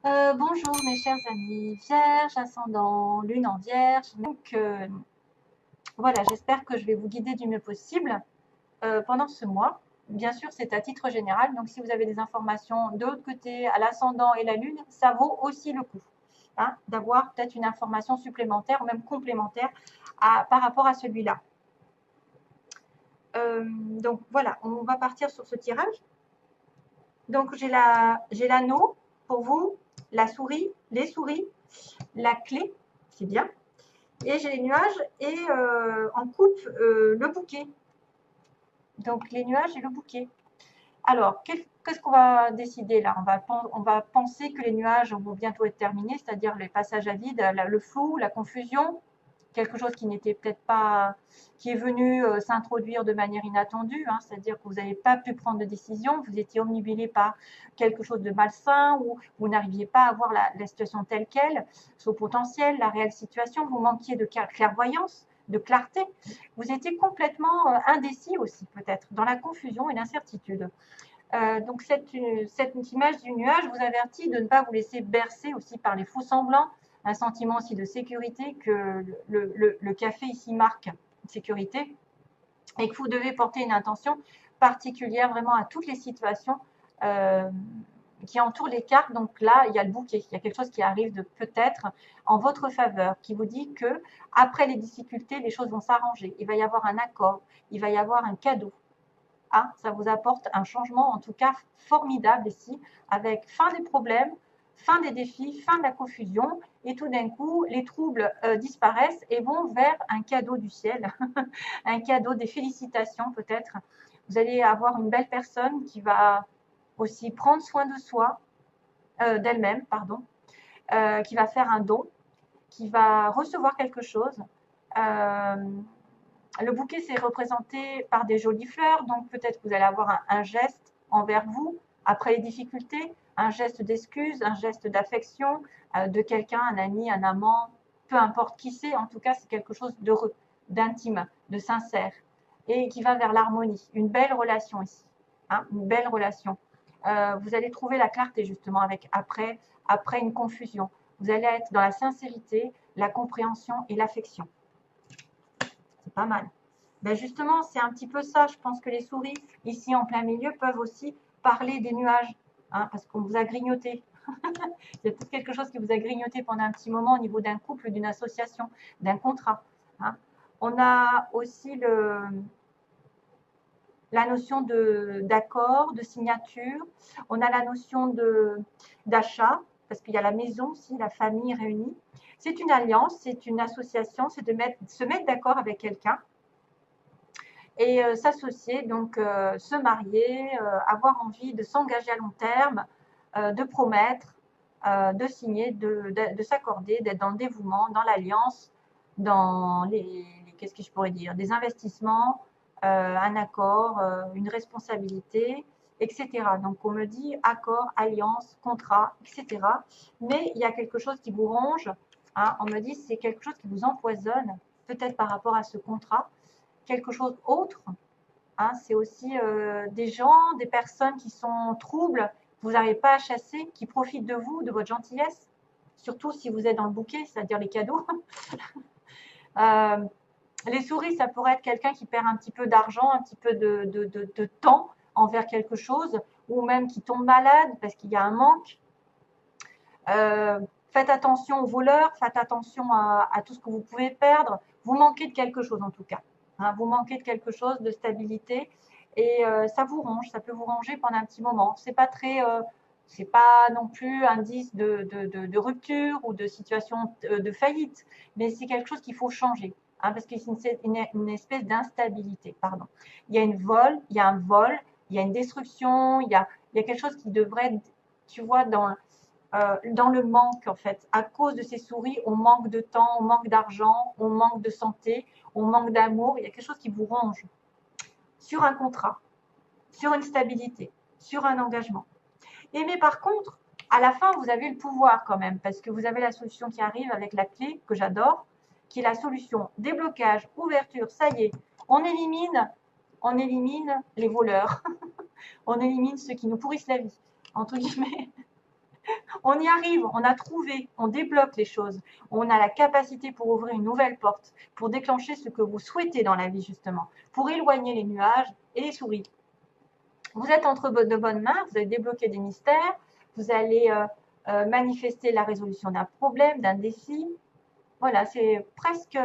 Bonjour mes chers amis, Vierge, ascendant, lune en Vierge. Donc voilà, j'espère que je vais vous guider du mieux possible pendant ce mois. Bien sûr, c'est à titre général, donc si vous avez des informations de l'autre côté, à l'ascendant et la lune, ça vaut aussi le coup hein, d'avoir peut-être une information supplémentaire ou même complémentaire par rapport à celui-là. Donc voilà, on va partir sur ce tirage. Donc j'ai l'anneau pour vous, la souris, les souris, la clé, c'est bien. Et j'ai les nuages et en coupe le bouquet. Donc les nuages et le bouquet. Alors, qu'est-ce qu'on va décider là? On va penser que les nuages vont bientôt être terminés, c'est-à-dire les passages à vide, le flou, la confusion, quelque chose qui n'était peut-être pas, qui est venu s'introduire de manière inattendue, hein, c'est-à-dire que vous n'avez pas pu prendre de décision, vous étiez omnibulé par quelque chose de malsain ou vous n'arriviez pas à voir la situation telle qu'elle, son potentiel, la réelle situation, vous manquiez de clairvoyance, de clarté, vous étiez complètement indécis aussi peut-être, dans la confusion et l'incertitude. Donc cette image du nuage vous avertit de ne pas vous laisser bercer aussi par les faux semblants, un sentiment aussi de sécurité que le café ici marque sécurité et que vous devez porter une attention particulière vraiment à toutes les situations euh, qui entourent les cartes. Donc là, il y a le bouquet, il y a quelque chose qui arrive de peut-être en votre faveur, qui vous dit que après les difficultés, les choses vont s'arranger. Il va y avoir un accord, il va y avoir un cadeau. Ah, ça vous apporte un changement, en tout cas formidable ici, avec fin des problèmes, fin des défis, fin de la confusion, et tout d'un coup, les troubles disparaissent et vont vers un cadeau du ciel, un cadeau des félicitations peut-être. Vous allez avoir une belle personne qui va aussi prendre soin de soi, d'elle-même, pardon, qui va faire un don, qui va recevoir quelque chose. Euh, le bouquet, c'est représenté par des jolies fleurs, donc peut-être que vous allez avoir un geste envers vous après les difficultés, un geste d'excuse, un geste d'affection de quelqu'un, un ami, un amant, peu importe qui c'est, en tout cas, c'est quelque chose d'heureux, d'intime, de sincère et qui va vers l'harmonie. Une belle relation ici, hein, une belle relation. Vous allez trouver la clarté justement avec après une confusion. Vous allez être dans la sincérité, la compréhension et l'affection. C'est pas mal. Ben justement, c'est un petit peu ça. Je pense que les souris, ici en plein milieu, peuvent aussi parler des nuages, hein, parce qu'on vous a grignoté. Il y a peut-être quelque chose qui vous a grignoté pendant un petit moment au niveau d'un couple, d'une association, d'un contrat. Hein. On a aussi la notion d'accord, de signature. On a la notion d'achat, parce qu'il y a la maison aussi, la famille réunie. C'est une alliance, c'est une association, c'est de se mettre d'accord avec quelqu'un et s'associer, donc se marier, avoir envie de s'engager à long terme, de promettre, de signer, de s'accorder, d'être dans le dévouement, dans l'alliance, dans qu'est-ce que je pourrais dire, des investissements, un accord, une responsabilité, etc. Donc on me dit accord, alliance, contrat, etc. Mais il y a quelque chose qui vous ronge, hein, on me dit c'est quelque chose qui vous empoisonne, peut-être par rapport à ce contrat, quelque chose autre, hein, c'est aussi des gens, des personnes qui sont troubles, que vous n'arrivez pas à chasser, qui profitent de vous, de votre gentillesse, surtout si vous êtes dans le bouquet, c'est-à-dire les cadeaux. euh, les souris, ça pourrait être quelqu'un qui perd un petit peu d'argent, un petit peu de temps envers quelque chose, ou même qui tombe malade parce qu'il y a un manque. Euh, Faites attention aux voleurs, faites attention à tout ce que vous pouvez perdre. Vous manquez de quelque chose en tout cas. Hein, vous manquez de quelque chose, de stabilité, et ça vous ronge, ça peut vous ronger pendant un petit moment. C'est pas non plus indice de rupture ou de situation de faillite, mais c'est quelque chose qu'il faut changer, hein, parce que c'est une espèce d'instabilité. Pardon. Il y a il y a un vol, il y a une destruction, il y a quelque chose qui devrait, tu vois, dans le manque en fait. À cause de ces souris, on manque de temps, on manque d'argent, on manque de santé, on manque d'amour. Il y a quelque chose qui vous ronge sur un contrat, sur une stabilité, sur un engagement. Et mais par contre, à la fin, vous avez le pouvoir quand même, parce que vous avez la solution qui arrive avec la clé que j'adore, qui est la solution déblocage, ouverture. Ça y est, on élimine les voleurs, on élimine ceux qui nous pourrissent la vie, entre guillemets. On y arrive, on a trouvé, on débloque les choses. On a la capacité pour ouvrir une nouvelle porte, pour déclencher ce que vous souhaitez dans la vie, justement, pour éloigner les nuages et les souris. Vous êtes entre de bonnes mains, vous allez débloquer des mystères, vous allez manifester la résolution d'un problème, d'un défi. Voilà, c'est presque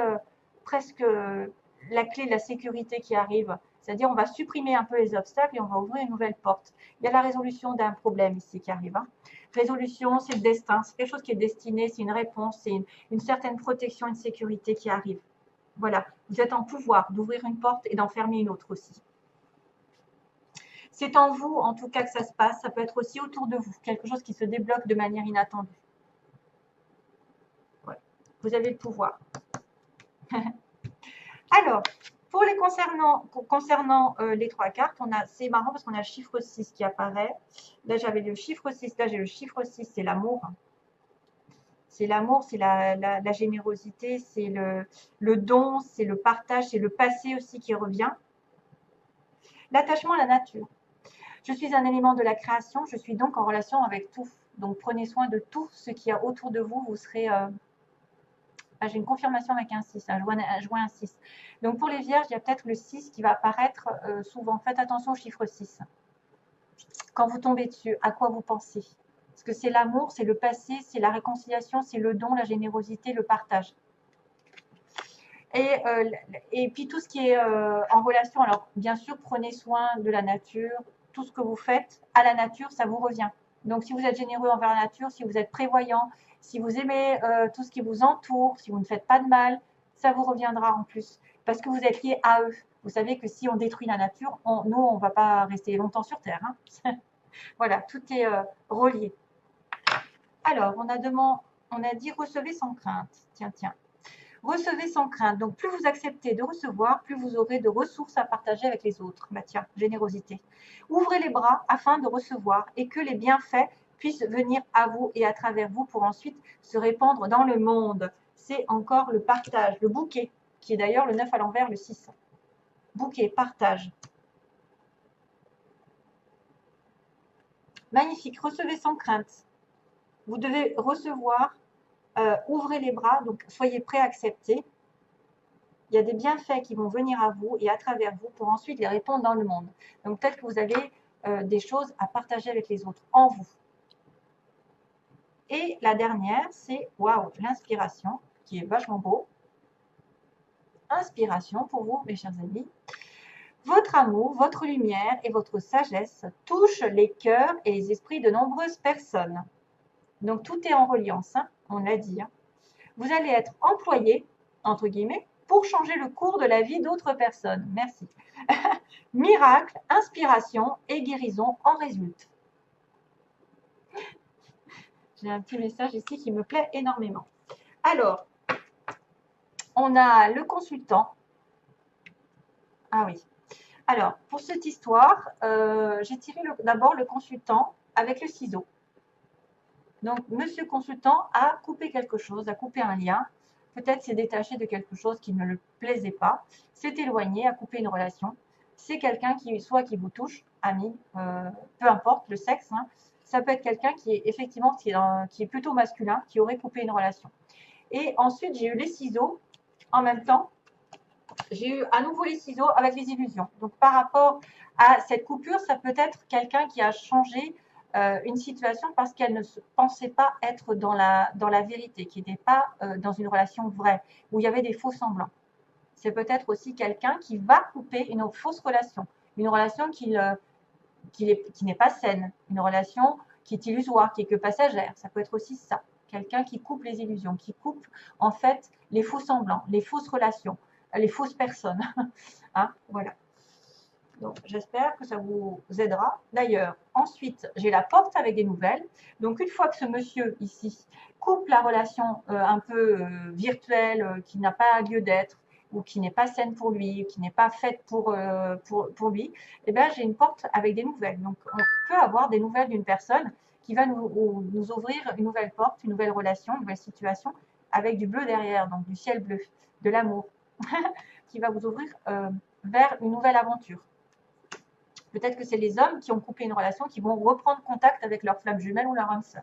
la clé de la sécurité qui arrive. C'est-à-dire, on va supprimer un peu les obstacles et on va ouvrir une nouvelle porte. Il y a la résolution d'un problème ici qui arrive. Hein. Résolution, c'est le destin, c'est quelque chose qui est destiné, c'est une réponse, c'est une certaine protection, une sécurité qui arrive. Voilà, vous êtes en pouvoir d'ouvrir une porte et d'en fermer une autre aussi. C'est en vous, en tout cas, que ça se passe. Ça peut être aussi autour de vous, quelque chose qui se débloque de manière inattendue. Ouais. Vous avez le pouvoir. Alors, pour les concernant les trois cartes, c'est marrant parce qu'on a le chiffre 6 qui apparaît. Là, j'avais le chiffre 6, là, j'ai le chiffre 6, c'est l'amour. C'est l'amour, c'est la générosité, c'est le don, c'est le partage, c'est le passé aussi qui revient. L'attachement à la nature. Je suis un élément de la création, je suis donc en relation avec tout. Donc, prenez soin de tout ce qu'il y a autour de vous. Vous serez... j'ai une confirmation avec un 6, un joint un 6. Donc, pour les vierges, il y a peut-être le 6 qui va apparaître souvent. Faites attention au chiffre 6. Quand vous tombez dessus, à quoi vous pensez? Parce que c'est l'amour, c'est le passé, c'est la réconciliation, c'est le don, la générosité, le partage. Et puis tout ce qui est en relation, alors bien sûr, prenez soin de la nature. Tout ce que vous faites à la nature, ça vous revient. Donc si vous êtes généreux envers la nature, si vous êtes prévoyant, si vous aimez tout ce qui vous entoure, si vous ne faites pas de mal, ça vous reviendra en plus. Parce que vous êtes lié à eux. Vous savez que si on détruit la nature, nous, on ne va pas rester longtemps sur Terre. Hein. Voilà, tout est relié. Alors, on a dit recevez sans crainte. Tiens. Recevez sans crainte. Donc, plus vous acceptez de recevoir, plus vous aurez de ressources à partager avec les autres. Bah tiens, générosité. Ouvrez les bras afin de recevoir et que les bienfaits puissent venir à vous et à travers vous pour ensuite se répandre dans le monde. C'est encore le partage, le bouquet, qui est d'ailleurs le 9 à l'envers, le 6. Bouquet, partage. Magnifique. Recevez sans crainte. Vous devez recevoir. Ouvrez les bras, donc soyez prêts à accepter. Il y a des bienfaits qui vont venir à vous et à travers vous pour ensuite les répondre dans le monde. Donc peut-être que vous avez des choses à partager avec les autres en vous. Et la dernière, c'est waouh, l'inspiration, qui est vachement beau. Inspiration pour vous, mes chers amis. Votre amour, votre lumière et votre sagesse touchent les cœurs et les esprits de nombreuses personnes. Donc tout est en reliance, hein, on l'a dit. Hein. Vous allez être employé, entre guillemets, pour changer le cours de la vie d'autres personnes. Merci. Miracle, inspiration et guérison en résultent. J'ai un petit message ici qui me plaît énormément. Alors, on a le consultant. Ah oui. Alors, pour cette histoire, j'ai tiré d'abord le consultant avec le ciseau. Donc, monsieur consultant a coupé quelque chose, a coupé un lien. Peut-être s'est détaché de quelque chose qui ne le plaisait pas, s'est éloigné, a coupé une relation. C'est quelqu'un qui, soit qui vous touche, ami, peu importe le sexe. Hein. Ça peut être quelqu'un qui est effectivement qui est plutôt masculin, qui aurait coupé une relation. Et ensuite, j'ai eu les ciseaux en même temps. J'ai eu à nouveau les ciseaux avec les illusions. Donc, par rapport à cette coupure, ça peut être quelqu'un qui a changé une situation parce qu'elle ne se pensait pas être dans la vérité, qui n'était pas dans une relation vraie, où il y avait des faux semblants. C'est peut-être aussi quelqu'un qui va couper une fausse relation, une relation qui n'est pas saine, une relation qui est illusoire, qui est que passagère. Ça peut être aussi ça. Quelqu'un qui coupe les illusions, qui coupe en fait les faux semblants, les fausses relations, les fausses personnes. Hein, voilà. Donc, j'espère que ça vous aidera. D'ailleurs, ensuite, j'ai la porte avec des nouvelles. Donc, une fois que ce monsieur ici coupe la relation un peu virtuelle, qui n'a pas lieu d'être, ou qui n'est pas saine pour lui, qui n'est pas faite pour lui, eh bien, j'ai une porte avec des nouvelles. Donc, on peut avoir des nouvelles d'une personne qui va nous ouvrir une nouvelle porte, une nouvelle relation, une nouvelle situation, avec du bleu derrière, donc du ciel bleu, de l'amour, qui va vous ouvrir vers une nouvelle aventure. Peut-être que c'est les hommes qui ont coupé une relation qui vont reprendre contact avec leur flamme jumelle ou leur âme sœur.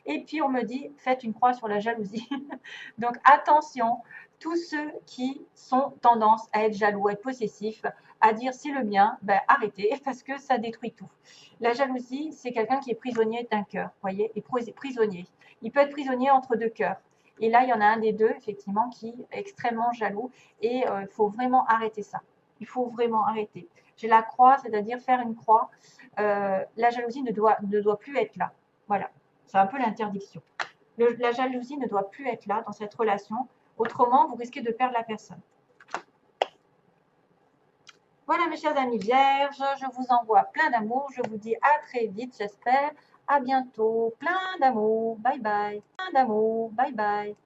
Et puis, on me dit, faites une croix sur la jalousie. Donc, attention, tous ceux qui sont tendance à être jaloux, à être possessifs, à dire c'est le mien, ben, arrêtez parce que ça détruit tout. La jalousie, c'est quelqu'un qui est prisonnier d'un cœur, voyez, et prisonnier. Il peut être prisonnier entre deux cœurs. Et là, il y en a un des deux, effectivement, qui est extrêmement jaloux. Et il faut vraiment arrêter ça. Il faut vraiment arrêter. J'ai la croix, c'est-à-dire faire une croix. La jalousie ne doit plus être là. Voilà, c'est un peu l'interdiction. La jalousie ne doit plus être là dans cette relation. Autrement, vous risquez de perdre la personne. Voilà mes chers amis vierges, je vous envoie plein d'amour. Je vous dis à très vite, j'espère. À bientôt. Plein d'amour. Bye bye. Plein d'amour. Bye bye.